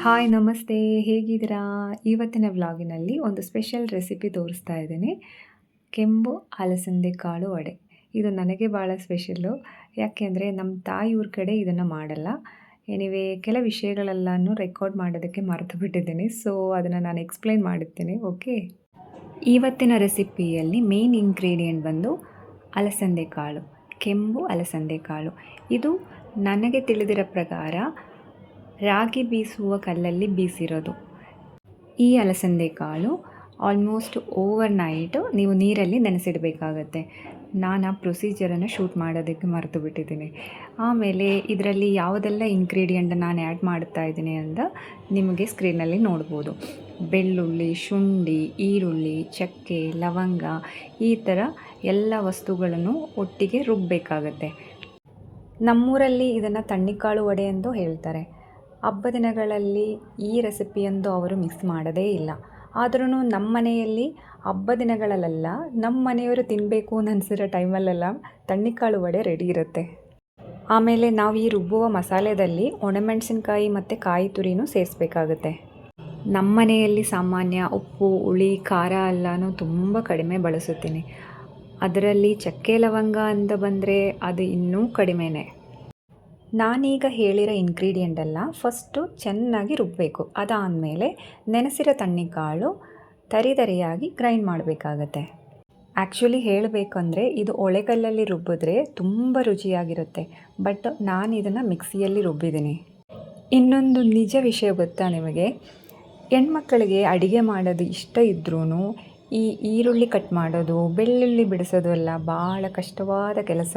Hi ನಮಸ್ತೆ, ಹೇಗಿದ್ದೀರಾ? ಇವತ್ತಿನ ವ್ಲಾಗಿನಲ್ಲಿ ಒಂದು ಸ್ಪೆಷಲ್ ರೆಸಿಪಿ ತೋರಿಸ್ತಾ ಇದ್ದೀನಿ. ಕೆಂಪು ಅಲಸಂದೆ ಕಾಳು ವಡೆ. ಇದು ನನಗೆ ಭಾಳ ಸ್ಪೆಷಲ್ಲು. ಯಾಕೆಂದರೆ ನಮ್ಮ ತಾಯಿಯವ್ರ ಕಡೆ ಇದನ್ನು ಮಾಡಲ್ಲ. ಎನಿವೇ ಕೆಲ ವಿಷಯಗಳೆಲ್ಲನೂ ರೆಕಾರ್ಡ್ ಮಾಡೋದಕ್ಕೆ ಮರೆತು ಬಿಟ್ಟಿದ್ದೀನಿ. ಸೊ ಅದನ್ನು ನಾನು ಎಕ್ಸ್ಪ್ಲೈನ್ ಮಾಡುತ್ತೇನೆ. ಓಕೆ, ಇವತ್ತಿನ ರೆಸಿಪಿಯಲ್ಲಿ ಮೇನ್ ಇಂಗ್ರೀಡಿಯೆಂಟ್ ಬಂದು ಅಲಸಂದೆ ಕಾಳು, ಕೆಂಪು ಅಲಸಂದೆ ಕಾಳು. ಇದು ನನಗೆ ತಿಳಿದಿರೋ ಪ್ರಕಾರ ರಾಗಿ ಬೀಸುವ ಕಲ್ಲಲ್ಲಿ ಬೀಸಿರೋದು. ಈ ಅಲಸಂದೆ ಕಾಳು ಆಲ್ಮೋಸ್ಟ್ ಓವರ್ ನೈಟು ನೀವು ನೀರಲ್ಲಿ ನೆನೆಸಿಡಬೇಕಾಗತ್ತೆ. ನಾನು ಆ ಪ್ರೊಸೀಜರನ್ನು ಶೂಟ್ ಮಾಡೋದಕ್ಕೆ ಮರೆತು ಬಿಟ್ಟಿದ್ದೀನಿ. ಆಮೇಲೆ ಇದರಲ್ಲಿ ಯಾವುದೆಲ್ಲ ಇಂಗ್ರೀಡಿಯೆಂಟ್ ನಾನು ಆ್ಯಡ್ ಮಾಡ್ತಾ ಇದ್ದೀನಿ ಅಂತ ನಿಮಗೆ ಸ್ಕ್ರೀನಲ್ಲಿ ನೋಡ್ಬೋದು. ಬೆಳ್ಳುಳ್ಳಿ, ಶುಂಠಿ, ಈರುಳ್ಳಿ, ಚಕ್ಕೆ, ಲವಂಗ, ಈ ಥರ ಎಲ್ಲ ವಸ್ತುಗಳನ್ನು ಒಟ್ಟಿಗೆ ರುಬ್ಬಬೇಕಾಗತ್ತೆ. ನಮ್ಮೂರಲ್ಲಿ ಇದನ್ನು ತಣ್ಣಿಕಾಳು ವಡೆ ಎಂದು ಹೇಳ್ತಾರೆ. ಹಬ್ಬ ದಿನಗಳಲ್ಲಿ ಈ ರೆಸಿಪಿಯಂದು ಅವರು ಮಿಕ್ಸ್ ಮಾಡೋದೇ ಇಲ್ಲ. ಆದ್ರೂ ನಮ್ಮ ಮನೆಯಲ್ಲಿ ಹಬ್ಬ ದಿನಗಳಲ್ಲೆಲ್ಲ ನಮ್ಮ ಮನೆಯವರು ತಿನ್ನಬೇಕು ಅನ್ನಿಸಿರೋ ಟೈಮಲ್ಲೆಲ್ಲ ತಣ್ಣಿಕಾಳು ವಡೆ ರೆಡಿ ಇರುತ್ತೆ. ಆಮೇಲೆ ನಾವು ಈ ರುಬ್ಬುವ ಮಸಾಲೆಯಲ್ಲಿ ಒಣಮೆಣಸಿನ್ಕಾಯಿ ಮತ್ತು ಕಾಯಿ ತುರಿನೂ ಸೇರಿಸ್ಬೇಕಾಗುತ್ತೆ. ನಮ್ಮ ಮನೆಯಲ್ಲಿ ಸಾಮಾನ್ಯ ಉಪ್ಪು, ಹುಳಿ, ಖಾರ ಎಲ್ಲನೂ ತುಂಬ ಕಡಿಮೆ ಬಳಸುತ್ತೀನಿ. ಅದರಲ್ಲಿ ಚಕ್ಕೆ ಲವಂಗ ಅಂತ ಬಂದರೆ ಅದು ಇನ್ನೂ ಕಡಿಮೆನೇ. ನಾನೀಗ ಹೇಳಿರೋ ಇಂಗ್ರೀಡಿಯೆಂಟೆಲ್ಲ ಫಸ್ಟು ಚೆನ್ನಾಗಿ ರುಬ್ಬಬೇಕು. ಅದಾದಮೇಲೆ ನೆನೆಸಿರೋ ತಣ್ಣಿಕಾಳು ತರಿಯಾಗಿ ಗ್ರೈಂಡ್ ಮಾಡಬೇಕಾಗತ್ತೆ. ಆ್ಯಕ್ಚುಲಿ ಹೇಳಬೇಕಂದ್ರೆ ಇದು ಒಳೆಕಲ್ಲಲ್ಲಿ ರುಬ್ಬಿದ್ರೆ ತುಂಬ ರುಚಿಯಾಗಿರುತ್ತೆ. ಬಟ್ ನಾನು ಇದನ್ನು ಮಿಕ್ಸಿಯಲ್ಲಿ ರುಬ್ಬಿದ್ದೀನಿ. ಇನ್ನೊಂದು ನಿಜ ವಿಷಯ ಗೊತ್ತಾ ನಿಮಗೆ? ಹೆಣ್ಮಕ್ಕಳಿಗೆ ಅಡುಗೆ ಮಾಡೋದು ಇಷ್ಟ ಇದ್ರೂ ಈ ಈರುಳ್ಳಿ ಕಟ್ ಮಾಡೋದು, ಬೆಳ್ಳುಳ್ಳಿ ಬಿಡಿಸೋದು ಎಲ್ಲ ಭಾಳ ಕಷ್ಟವಾದ ಕೆಲಸ.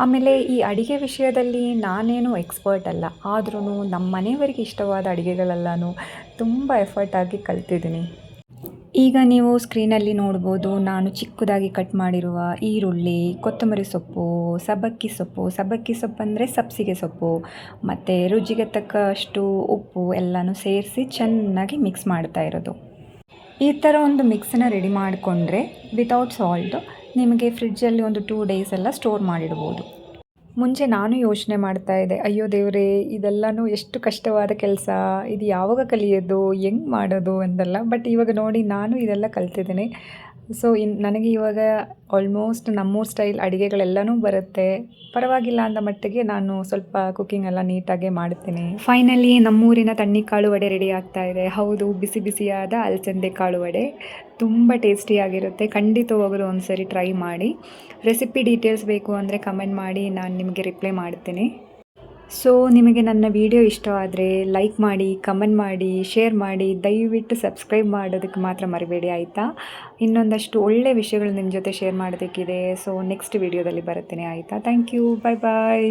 ಆಮೇಲೆ ಈ ಅಡುಗೆ ವಿಷಯದಲ್ಲಿ ನಾನೇನು ಎಕ್ಸ್ಪರ್ಟ್ ಅಲ್ಲ. ಆದ್ರೂ ನಮ್ಮ ಮನೆಯವರಿಗೆ ಇಷ್ಟವಾದ ಅಡುಗೆಗಳೆಲ್ಲನೂ ತುಂಬ ಎಫರ್ಟಾಗಿ ಕಲ್ತಿದ್ದೀನಿ. ಈಗ ನೀವು ಸ್ಕ್ರೀನಲ್ಲಿ ನೋಡ್ಬೋದು, ನಾನು ಚಿಕ್ಕದಾಗಿ ಕಟ್ ಮಾಡಿರುವ ಈರುಳ್ಳಿ, ಕೊತ್ತಂಬರಿ ಸೊಪ್ಪು, ಸಬ್ಬಕ್ಕಿ ಸೊಪ್ಪು ಅಂದರೆ ಸಬ್ಸಿಗೆ ಸೊಪ್ಪು, ಮತ್ತು ರುಚಿಗೆ ತಕ್ಕಷ್ಟು ಉಪ್ಪು ಎಲ್ಲನೂ ಸೇರಿಸಿ ಚೆನ್ನಾಗಿ ಮಿಕ್ಸ್ ಮಾಡ್ತಾ ಇರೋದು. ಈ ಥರ ಒಂದು ಮಿಕ್ಸನ್ನು ರೆಡಿ ಮಾಡಿಕೊಂಡ್ರೆ ವಿತೌಟ್ ಸಾಲ್ಟು ನಿಮಗೆ ಫ್ರಿಡ್ಜಲ್ಲಿ ಒಂದು 2 ಡೇಸ್ ಎಲ್ಲ ಸ್ಟೋರ್ ಮಾಡಿಡ್ಬೋದು. ಮುಂಚೆ ನಾನು ಯೋಚನೆ ಮಾಡ್ತಾಯಿದ್ದೆ, ಅಯ್ಯೋ ದೇವರೇ, ಇದೆಲ್ಲನೂ ಎಷ್ಟು ಕಷ್ಟವಾದ ಕೆಲಸ, ಇದು ಯಾವಾಗ ಕಲಿಯೋದು, ಹೆಂಗೆ ಮಾಡೋದು ಅಂತೆಲ್ಲ. ಬಟ್ ಇವಾಗ ನೋಡಿ ನಾನು ಇದೆಲ್ಲ ಕಲ್ತಿದ್ದೀನಿ. ಸೊ ನನಗೆ ಇವಾಗ ಆಲ್ಮೋಸ್ಟ್ ನಮ್ಮೂರ ಸ್ಟೈಲ್ ಅಡುಗೆಗಳೆಲ್ಲನೂ ಬರುತ್ತೆ. ಪರವಾಗಿಲ್ಲ ಅಂದ ಮಟ್ಟಿಗೆ ನಾನು ಸ್ವಲ್ಪ ಕುಕ್ಕಿಂಗ್ ಎಲ್ಲ ನೀಟಾಗೆ ಮಾಡ್ತೀನಿ. ಫೈನಲಿ ನಮ್ಮೂರಿನ ತಣ್ಣಿಕಾಳು ವಡೆ ರೆಡಿ ಆಗ್ತಾ ಇದೆ. ಹೌದು, ಬಿಸಿ ಬಿಸಿಯಾದ ಅಲಸಂದೆ ಕಾಳು ವಡೆ ತುಂಬ ಟೇಸ್ಟಿಯಾಗಿರುತ್ತೆ. ಖಂಡಿತವಾಗಲೂ ಒಂದು ಸರಿ ಟ್ರೈ ಮಾಡಿ. ರೆಸಿಪಿ ಡೀಟೇಲ್ಸ್ ಬೇಕು ಅಂದರೆ ಕಮೆಂಟ್ ಮಾಡಿ, ನಾನು ನಿಮಗೆ ರಿಪ್ಲೈ ಮಾಡ್ತೀನಿ. ಸೊ ನಿಮಗೆ ನನ್ನ ವಿಡಿಯೋ ಇಷ್ಟವಾದರೆ ಲೈಕ್ ಮಾಡಿ, ಕಮೆಂಟ್ ಮಾಡಿ, ಶೇರ್ ಮಾಡಿ. ದಯವಿಟ್ಟು ಸಬ್ಸ್ಕ್ರೈಬ್ ಮಾಡೋದಕ್ಕೆ ಮಾತ್ರ ಮರಿಬೇಡಿ, ಆಯಿತಾ? ಇನ್ನೊಂದಷ್ಟು ಒಳ್ಳೆಯ ವಿಷಯಗಳು ನಿಮ್ಮ ಜೊತೆ ಶೇರ್ ಮಾಡೋದಕ್ಕಿದೆ. ಸೊ ನೆಕ್ಸ್ಟ್ ವಿಡಿಯೋದಲ್ಲಿ ಬರುತ್ತೇನೆ, ಆಯಿತಾ? Thank you, bye bye.